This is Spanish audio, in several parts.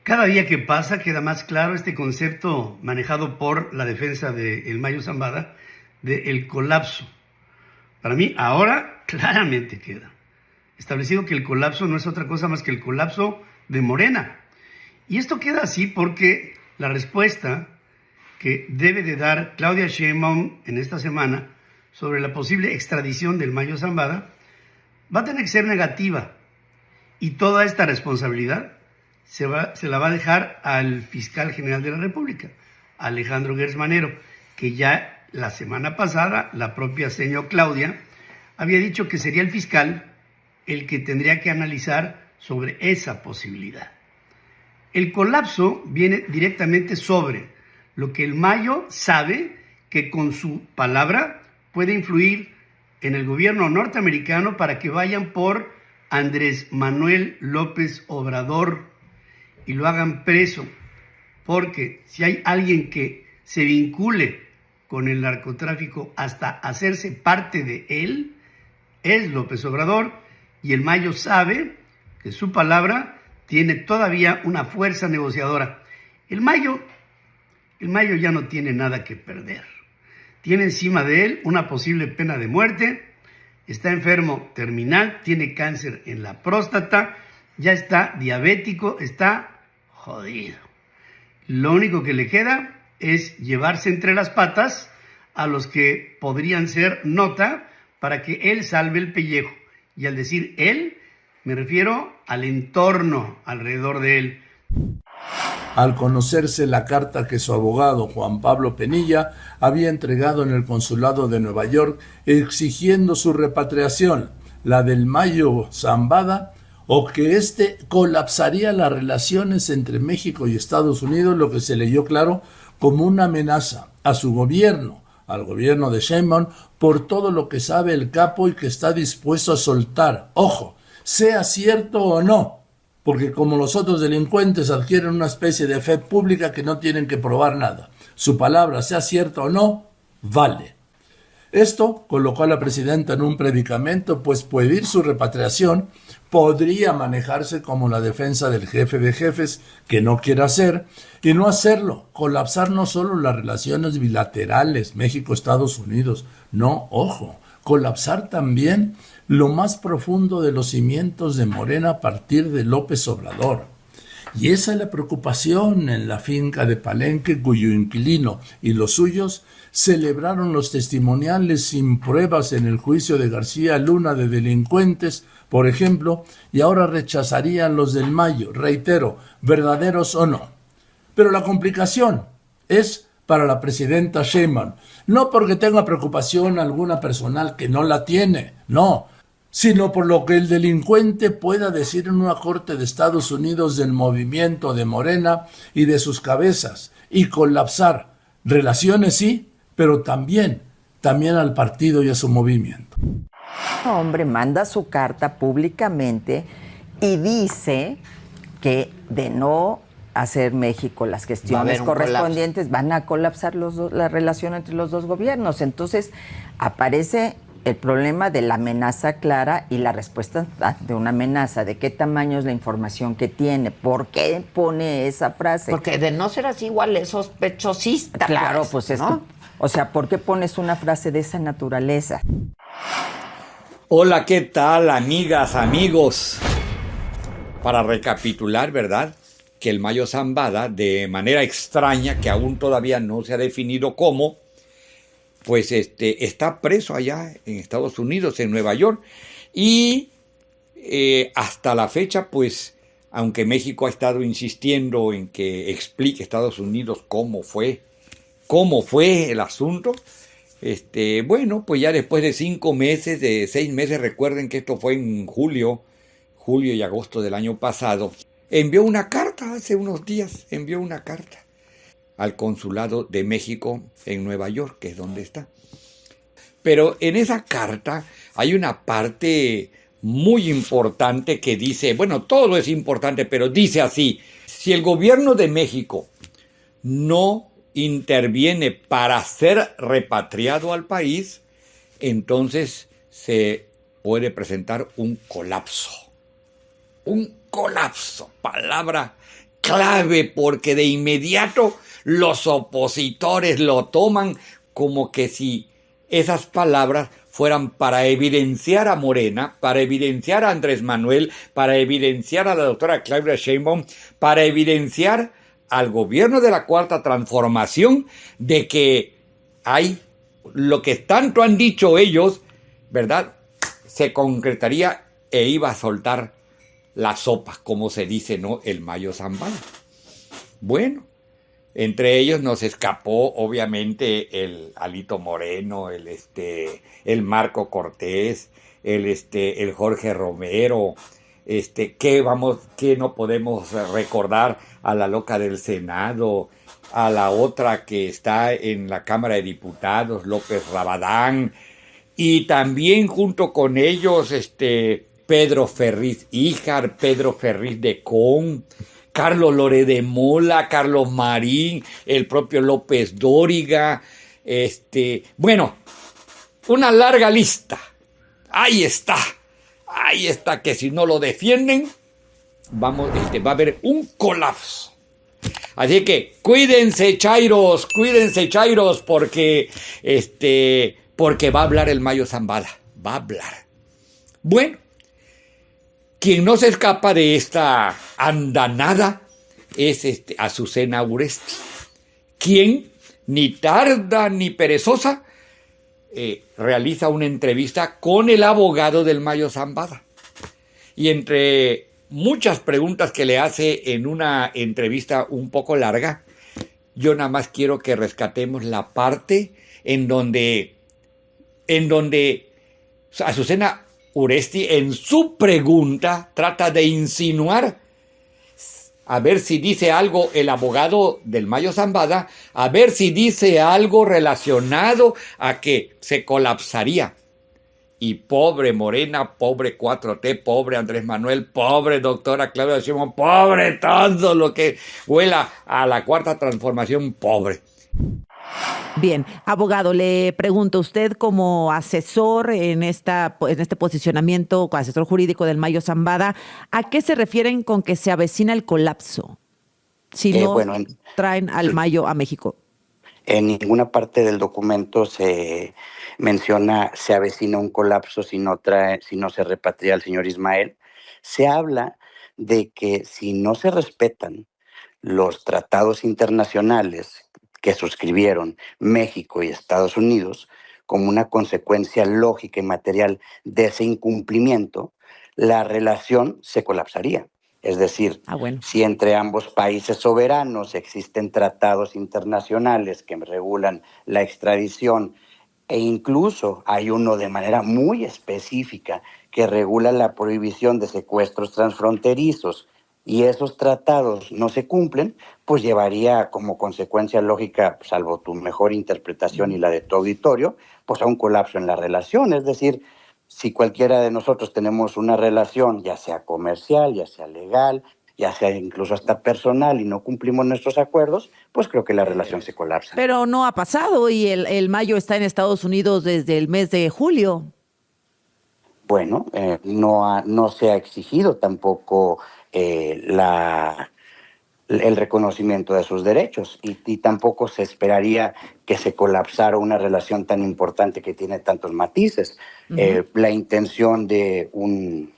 Cada día que pasa queda más claro este concepto manejado por la defensa de El Mayo Zambada del colapso. Para mí ahora claramente queda establecido que el colapso no es otra cosa más que el colapso de Morena. Y esto queda así porque la respuesta que debe de dar Claudia Sheinbaum en esta semana sobre la posible extradición del Mayo Zambada va a tener que ser negativa. Y toda esta responsabilidad se la va a dejar al fiscal general de la República, Alejandro Gertz Manero, que ya la semana pasada la propia señora Claudia había dicho que sería el fiscal el que tendría que analizar sobre esa posibilidad. El colapso viene directamente sobre lo que el Mayo sabe que con su palabra puede influir en el gobierno norteamericano para que vayan por Andrés Manuel López Obrador y lo hagan preso, porque si hay alguien que se vincule con el narcotráfico hasta hacerse parte de él, es López Obrador, y el Mayo sabe que su palabra tiene todavía una fuerza negociadora. El Mayo ya no tiene nada que perder. Tiene encima de él una posible pena de muerte, está enfermo terminal, tiene cáncer en la próstata, ya está diabético, está jodido. Lo único que le queda es llevarse entre las patas a los que podrían ser nota para que él salve el pellejo. Y al decir él, me refiero al entorno alrededor de él. Al conocerse la carta que su abogado Juan Pablo Penilla había entregado en el consulado de Nueva York exigiendo su repatriación, la del Mayo Zambada, o que éste colapsaría las relaciones entre México y Estados Unidos, lo que se leyó claro como una amenaza a su gobierno, al gobierno de Sheinbaum, por todo lo que sabe el capo y que está dispuesto a soltar. Ojo, sea cierto o no, porque como los otros delincuentes adquieren una especie de fe pública que no tienen que probar nada. Su palabra, sea cierta o no, vale. Esto colocó a la presidenta en un predicamento, pues pedir su repatriación podría manejarse como la defensa del jefe de jefes que no quiere hacer, y no hacerlo, colapsar no solo las relaciones bilaterales México-Estados Unidos, no, ojo, colapsar también lo más profundo de los cimientos de Morena a partir de López Obrador. Y esa es la preocupación en la finca de Palenque, cuyo inquilino y los suyos celebraron los testimoniales sin pruebas en el juicio de García Luna de delincuentes, por ejemplo, y ahora rechazarían los del Mayo, reitero, verdaderos o no. Pero la complicación es para la presidenta Sheinbaum, no porque tenga preocupación alguna personal, que no la tiene, no, sino por lo que el delincuente pueda decir en una corte de Estados Unidos del movimiento de Morena y de sus cabezas, y colapsar relaciones sí, pero también al partido y a su movimiento. Hombre, manda su carta públicamente y dice que de no hacer México las gestiones correspondientes van a colapsar la relación entre los dos gobiernos. Entonces aparece el problema de la amenaza clara y la respuesta de una amenaza. ¿De qué tamaño es la información que tiene? ¿Por qué pone esa frase? Porque de no ser así igual es sospechosista. Claro, pues es ¿no? O sea, ¿por qué pones una frase de esa naturaleza? Hola, ¿qué tal, amigas, amigos? Para recapitular, ¿verdad? Que el Mayo Zambada, de manera extraña, que aún todavía no se ha definido cómo, pues está preso allá en Estados Unidos, en Nueva York, y hasta la fecha, pues, aunque México ha estado insistiendo en que explique a Estados Unidos cómo fue el asunto, bueno, pues ya después de 5 meses, de 6 meses, recuerden que esto fue en julio y agosto del año pasado, envió una carta hace unos días, al consulado de México en Nueva York, que es donde está. Pero en esa carta hay una parte muy importante que dice, bueno, todo es importante, pero dice así: si el gobierno de México no interviene para ser repatriado al país, entonces se puede presentar un colapso. Un colapso, palabra clave porque de inmediato los opositores lo toman como que si esas palabras fueran para evidenciar a Morena, para evidenciar a Andrés Manuel, para evidenciar a la doctora Claudia Sheinbaum, para evidenciar al gobierno de la Cuarta Transformación de que hay lo que tanto han dicho ellos, ¿verdad? Se concretaría e iba a soltar la sopa, como se dice, ¿no? El Mayo Zambada. Bueno, entre ellos nos escapó, obviamente, el Alito Moreno, el Marco Cortés, el Jorge Romero, que no podemos recordar a la loca del Senado, a la otra que está en la Cámara de Diputados, López Rabadán, y también junto con ellos, Pedro Ferriz Híjar, Pedro Ferriz de Con, Carlos Loré de Mola, Carlos Marín, el propio López Dóriga, bueno, una larga lista. Ahí está, que si no lo defienden, va a haber un colapso. Así que cuídense, chairos, porque va a hablar el Mayo Zambada, va a hablar. Bueno, quien no se escapa de esta andanada es Azucena Uresti, quien ni tarda ni perezosa realiza una entrevista con el abogado del Mayo Zambada. Y entre muchas preguntas que le hace en una entrevista un poco larga, yo nada más quiero que rescatemos la parte en donde Azucena Uresti en su pregunta trata de insinuar, a ver si dice algo el abogado del Mayo Zambada, a ver si dice algo relacionado a que se colapsaría. Y pobre Morena, pobre 4T, pobre Andrés Manuel, pobre doctora Claudia Sheinbaum, pobre todo lo que huela a la Cuarta Transformación, pobre. Bien, abogado, le pregunto, usted como asesor en este posicionamiento, asesor jurídico del Mayo Zambada, ¿a qué se refieren con que se avecina el colapso si no traen al Mayo a México? En ninguna parte del documento se menciona se avecina un colapso si no se repatria al señor Ismael. Se habla de que si no se respetan los tratados internacionales que suscribieron México y Estados Unidos, como una consecuencia lógica y material de ese incumplimiento, la relación se colapsaría. Es decir, si entre ambos países soberanos existen tratados internacionales que regulan la extradición e incluso hay uno de manera muy específica que regula la prohibición de secuestros transfronterizos y esos tratados no se cumplen, pues llevaría como consecuencia lógica, salvo tu mejor interpretación y la de tu auditorio, pues a un colapso en la relación. Es decir, si cualquiera de nosotros tenemos una relación, ya sea comercial, ya sea legal, ya sea incluso hasta personal y no cumplimos nuestros acuerdos, pues creo que la relación se colapsa. Pero no ha pasado y el Mayo está en Estados Unidos desde el mes de julio. Bueno, no se ha exigido tampoco el reconocimiento de sus derechos y tampoco se esperaría que se colapsara una relación tan importante que tiene tantos matices. La intención de un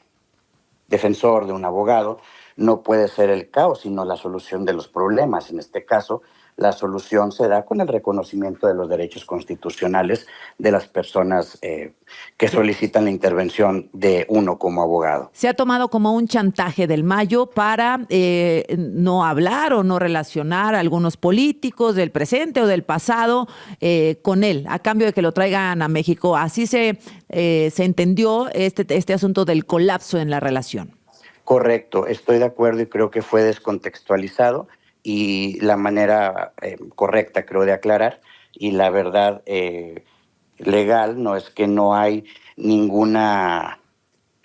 defensor, de un abogado, no puede ser el caos, sino la solución de los problemas. En este caso, la solución se da con el reconocimiento de los derechos constitucionales de las personas que solicitan la intervención de uno como abogado. Se ha tomado como un chantaje del Mayo para no hablar o no relacionar a algunos políticos del presente o del pasado con él, a cambio de que lo traigan a México. Así se entendió este asunto del colapso en la relación. Correcto, estoy de acuerdo y creo que fue descontextualizado. Y la manera correcta, creo, de aclarar, y la verdad legal no es que no hay ninguna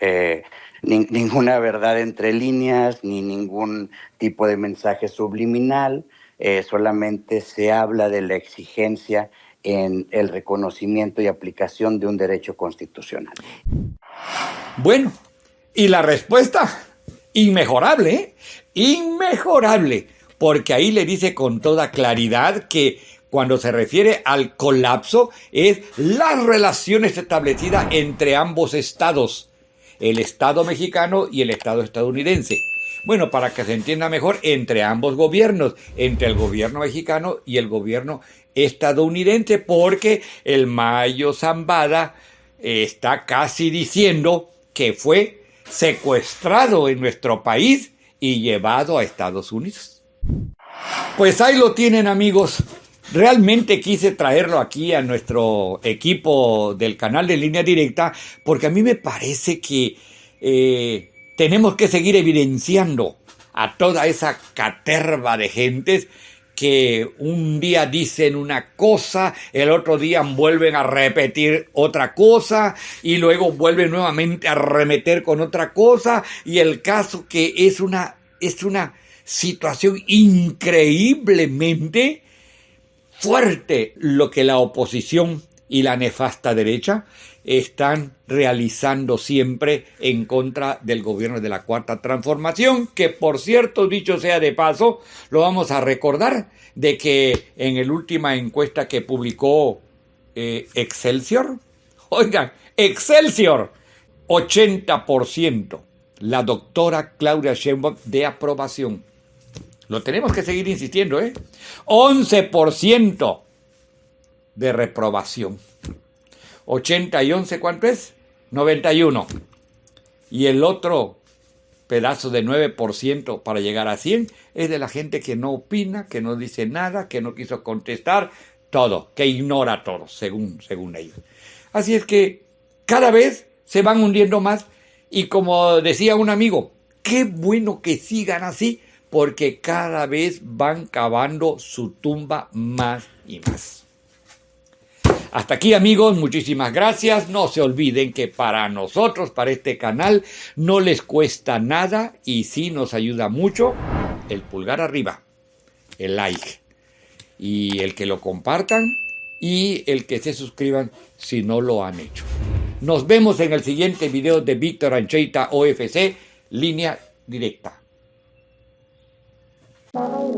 verdad entre líneas, ni ningún tipo de mensaje subliminal, solamente se habla de la exigencia en el reconocimiento y aplicación de un derecho constitucional. Bueno, ¿y la respuesta? inmejorable, ¿eh? Inmejorable, porque ahí le dice con toda claridad que cuando se refiere al colapso es las relaciones establecidas entre ambos estados, el Estado mexicano y el Estado estadounidense. Bueno, para que se entienda mejor, entre ambos gobiernos, entre el gobierno mexicano y el gobierno estadounidense, porque el Mayo Zambada está casi diciendo que fue secuestrado en nuestro país y llevado a Estados Unidos. Pues ahí lo tienen, amigos. Realmente quise traerlo aquí a nuestro equipo del canal de Línea Directa porque a mí me parece que tenemos que seguir evidenciando a toda esa caterva de gentes que un día dicen una cosa, el otro día vuelven a repetir otra cosa y luego vuelven nuevamente a remeter con otra cosa, y el caso que es una situación increíblemente fuerte lo que la oposición y la nefasta derecha están realizando siempre en contra del gobierno de la Cuarta Transformación, que por cierto, dicho sea de paso, lo vamos a recordar de que en la última encuesta que publicó Excelsior, oigan, Excelsior, 80% la doctora Claudia Sheinbaum de aprobación. Lo tenemos que seguir insistiendo, 11% de reprobación. 80 y 11, ¿cuánto es? 91. Y el otro pedazo de 9% para llegar a 100 es de la gente que no opina, que no dice nada, que no quiso contestar, todo, que ignora todo, según ellos. Así es que cada vez se van hundiendo más y, como decía un amigo, qué bueno que sigan así, porque cada vez van cavando su tumba más y más. Hasta aquí, amigos, muchísimas gracias. No se olviden que para nosotros, para este canal, no les cuesta nada y sí nos ayuda mucho el pulgar arriba, el like, y el que lo compartan y el que se suscriban si no lo han hecho. Nos vemos en el siguiente video de Víctor Ancheita OFC, Línea Directa. Wow.